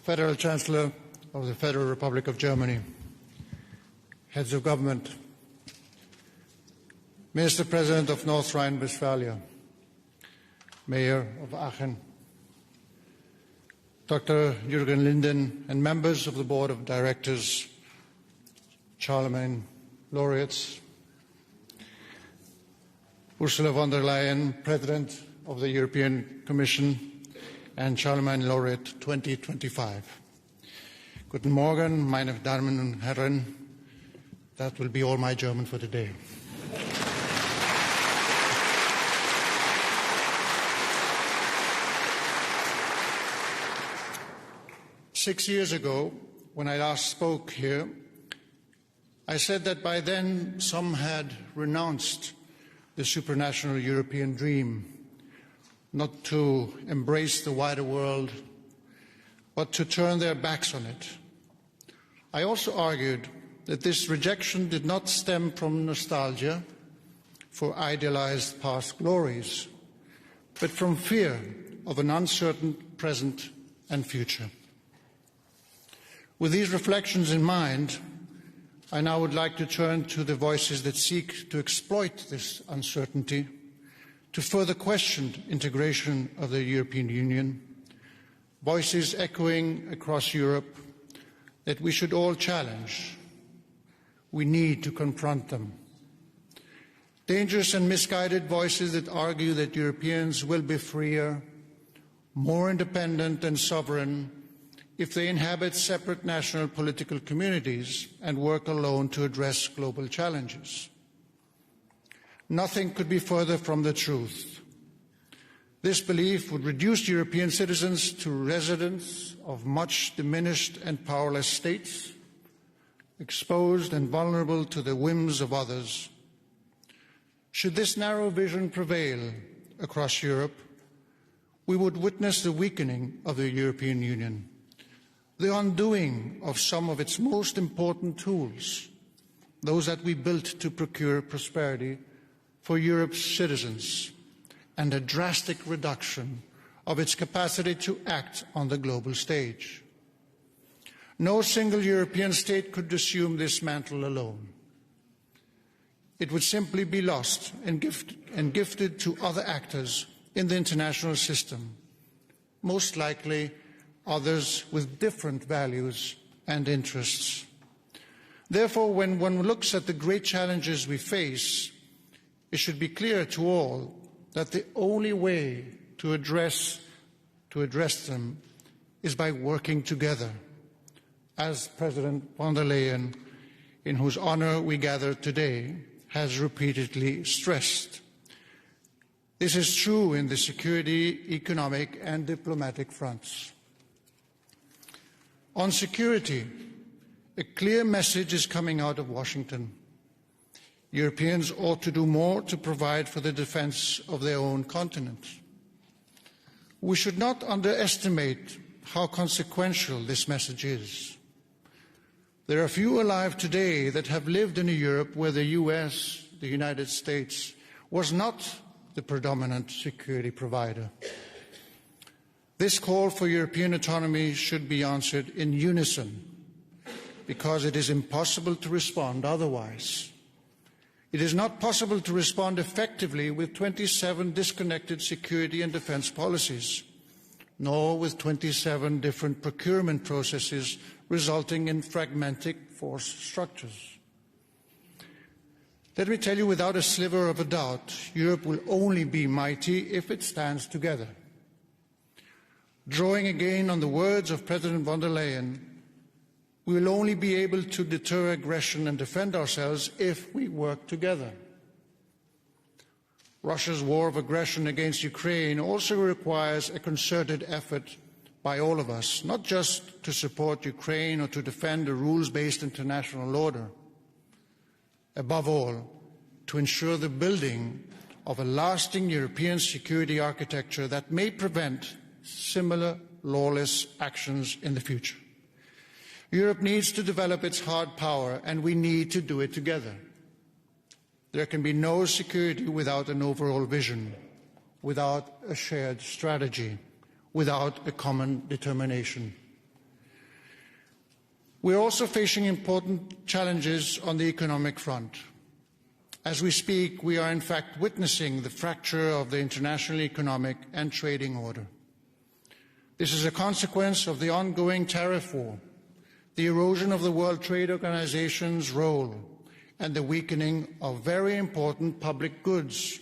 Federal Chancellor of the Federal Republic of Germany, heads of government, Minister President of North Rhine-Westphalia, Mayor of Aachen, Dr. Jürgen Linden, and members of the Board of Directors, Charlemagne laureates, Ursula von der Leyen, President of the European Commission, and Charlemagne laureate 2025. Guten Morgen, meine Damen und Herren. That will be all my German for today. Six years ago, when I last spoke here, I said that by then some had renounced the supranational European dream, not to embrace the wider world, but to turn their backs on it. I also argued that this rejection did not stem from nostalgia for idealized past glories, but from fear of an uncertain present and future. With these reflections in mind, I now would like to turn to the voices that seek to exploit this uncertainty, to further question integration of the European Union, voices echoing across Europe that we should all challenge. We need to confront them. Dangerous and misguided voices that argue that Europeans will be freer, more independent and sovereign if they inhabit separate national political communities and work alone to address global challenges. Nothing could be further from the truth. This belief would reduce European citizens to residents of much diminished and powerless states, exposed and vulnerable to the whims of others. Should this narrow vision prevail across Europe, we would witness the weakening of the European Union, the undoing of some of its most important tools, those that we built to procure prosperity for Europe's citizens, and a drastic reduction of its capacity to act on the global stage. No single European state could assume this mantle alone. It would simply be lost and gifted to other actors in the international system, most likely others with different values and interests. Therefore, when one looks at the great challenges we face, it should be clear to all that the only way to address them is by working together, as President von der Leyen, in whose honor we gather today, has repeatedly stressed. This is true in the security, economic and diplomatic fronts. On security, a clear message is coming out of Washington. Europeans ought to do more to provide for the defense of their own continent. We should not underestimate how consequential this message is. There are few alive today that have lived in a Europe where the US, the United States, was not the predominant security provider. This call for European autonomy should be answered in unison, because it is impossible to respond otherwise. It is not possible to respond effectively with 27 disconnected security and defense policies, nor with 27 different procurement processes resulting in fragmented force structures. Let me tell you without a sliver of a doubt, Europe will only be mighty if it stands together. Drawing again on the words of President von der Leyen, we will only be able to deter aggression and defend ourselves if we work together. Russia's war of aggression against Ukraine also requires a concerted effort by all of us, not just to support Ukraine or to defend a rules-based international order. Above all, to ensure the building of a lasting European security architecture that may prevent similar lawless actions in the future. Europe needs to develop its hard power, and we need to do it together. There can be no security without an overall vision, without a shared strategy, without a common determination. We are also facing important challenges on the economic front. As we speak, we are in fact witnessing the fracture of the international economic and trading order. This is a consequence of the ongoing tariff war, the erosion of the World Trade Organization's role, and the weakening of very important public goods,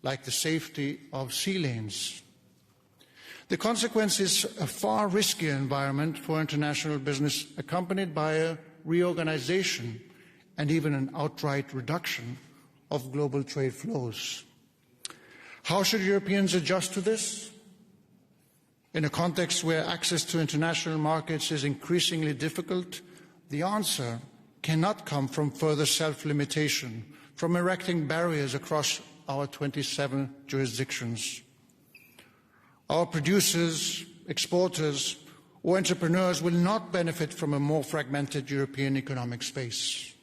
like the safety of sea lanes. The consequence is a far riskier environment for international business, accompanied by a reorganization and even an outright reduction of global trade flows. How should Europeans adjust to this? In a context where access to international markets is increasingly difficult, the answer cannot come from further self-limitation, from erecting barriers across our 27 jurisdictions. Our producers, exporters, or entrepreneurs will not benefit from a more fragmented European economic space.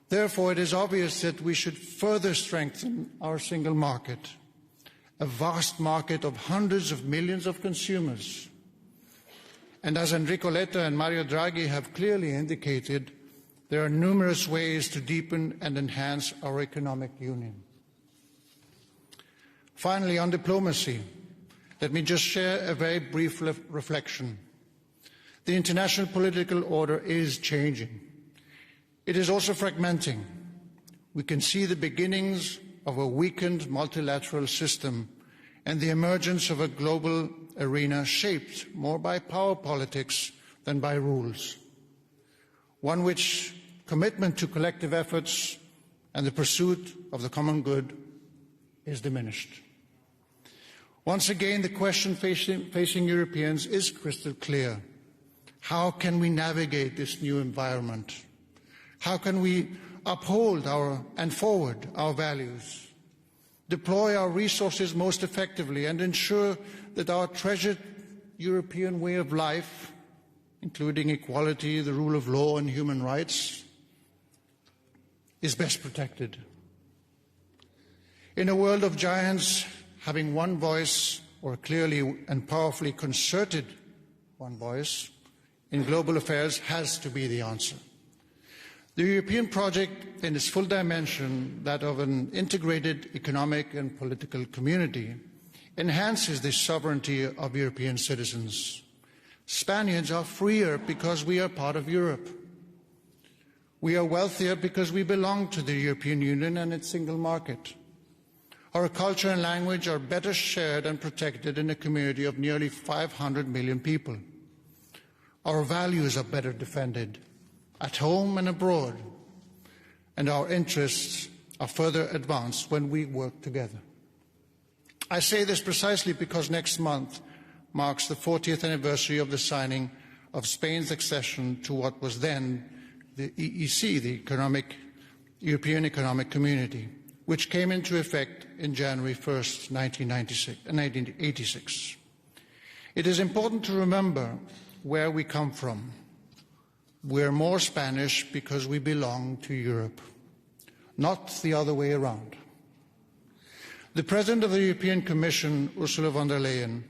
Therefore, it is obvious that we should further strengthen our single market, a vast market of hundreds of millions of consumers. And as Enrico Letta and Mario Draghi have clearly indicated, there are numerous ways to deepen and enhance our economic union. Finally, on diplomacy, let me just share a very brief reflection. The international political order is changing. It is also fragmenting. We can see the beginnings of a weakened multilateral system and the emergence of a global arena shaped more by power politics than by rules. One which commitment to collective efforts and the pursuit of the common good is diminished. Once again, the question facing Europeans is crystal clear. How can we navigate this new environment? How can we uphold and forward our values, deploy our resources most effectively, and ensure that our treasured European way of life, including equality, the rule of law, and human rights, is best protected? In a world of giants, having one voice, or clearly and powerfully concerted one voice, in global affairs has to be the answer. The European project, in its full dimension, that of an integrated economic and political community, enhances the sovereignty of European citizens. Spaniards are freer because we are part of Europe. We are wealthier because we belong to the European Union and its single market. Our culture and language are better shared and protected in a community of nearly 500 million people. Our values are better defended at home and abroad, and our interests are further advanced when we work together. I say this precisely because next month marks the 40th anniversary of the signing of Spain's accession to what was then the EEC, the European Economic Community, which came into effect in January 1st, 1986. It is important to remember where we come from. We are more Spanish because we belong to Europe, not the other way around. The President of the European Commission, Ursula von der Leyen,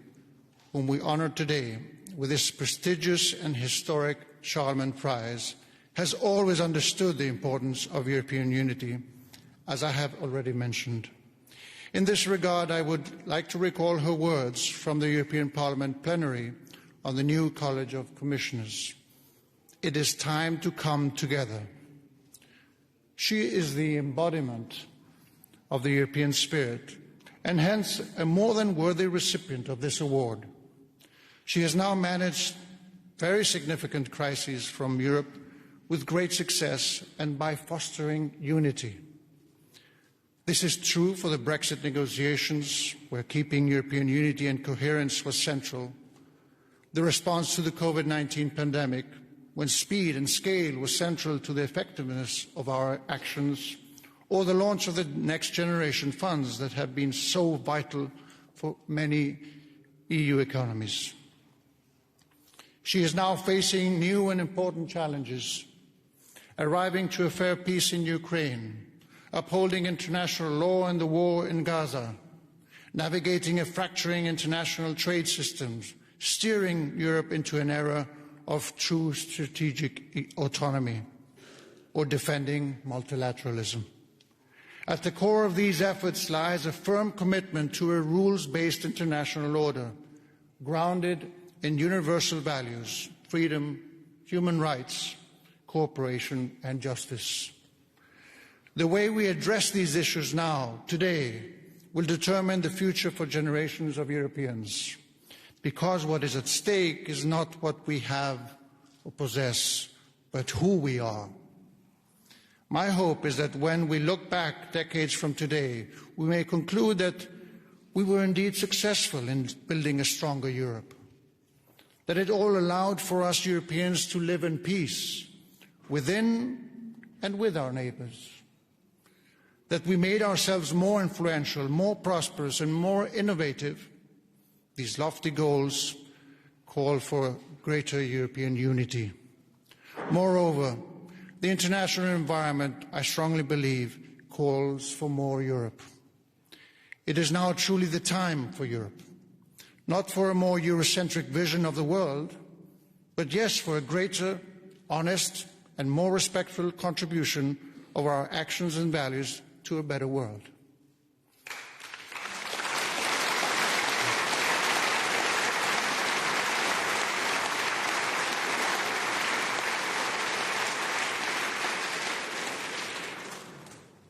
whom we honour today with this prestigious and historic Charlemagne Prize, has always understood the importance of European unity, as I have already mentioned. In this regard, I would like to recall her words from the European Parliament plenary on the new College of Commissioners. It is time to come together. She is the embodiment of the European spirit, and hence a more than worthy recipient of this award. She has now managed very significant crises from Europe with great success and by fostering unity. This is true for the Brexit negotiations, where keeping European unity and coherence was central, the response to the COVID-19 pandemic, when speed and scale was central to the effectiveness of our actions, or the launch of the Next Generation funds that have been so vital for many EU economies. She is now facing new and important challenges, arriving to a fair peace in Ukraine, upholding international law and the war in Gaza, navigating a fracturing international trade system, steering Europe into an era of true strategic autonomy or defending multilateralism. At the core of these efforts lies a firm commitment to a rules-based international order grounded in universal values, freedom, human rights, cooperation and justice. The way we address these issues now, today, will determine the future for generations of Europeans, because what is at stake is not what we have or possess, but who we are. My hope is that when we look back decades from today, we may conclude that we were indeed successful in building a stronger Europe, that it all allowed for us Europeans to live in peace within and with our neighbours, that we made ourselves more influential, more prosperous and more innovative. These lofty goals call for greater European unity. Moreover, the international environment, I strongly believe, calls for more Europe. It is now truly the time for Europe, not for a more Eurocentric vision of the world, but yes, for a greater, honest and more respectful contribution of our actions and values to a better world.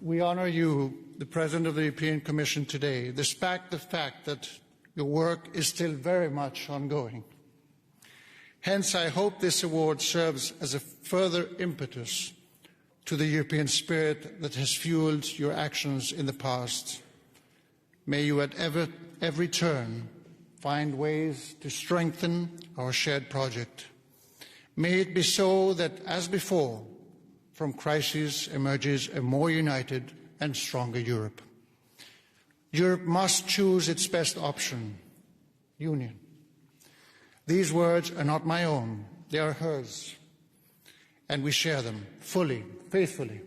We honour you, the President of the European Commission, today, despite the fact that your work is still very much ongoing. Hence, I hope this award serves as a further impetus to the European spirit that has fuelled your actions in the past. May you at every turn find ways to strengthen our shared project. May it be so that, as before, from crises emerges a more united and stronger Europe. Europe must choose its best option, union. These words are not my own, they are hers, and we share them fully, faithfully,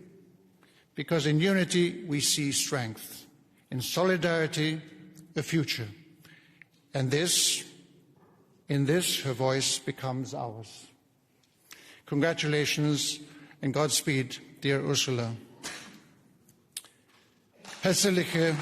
because in unity we see strength, in solidarity a future, and in this her voice becomes ours. Congratulations and Godspeed, dear Ursula. Herzliche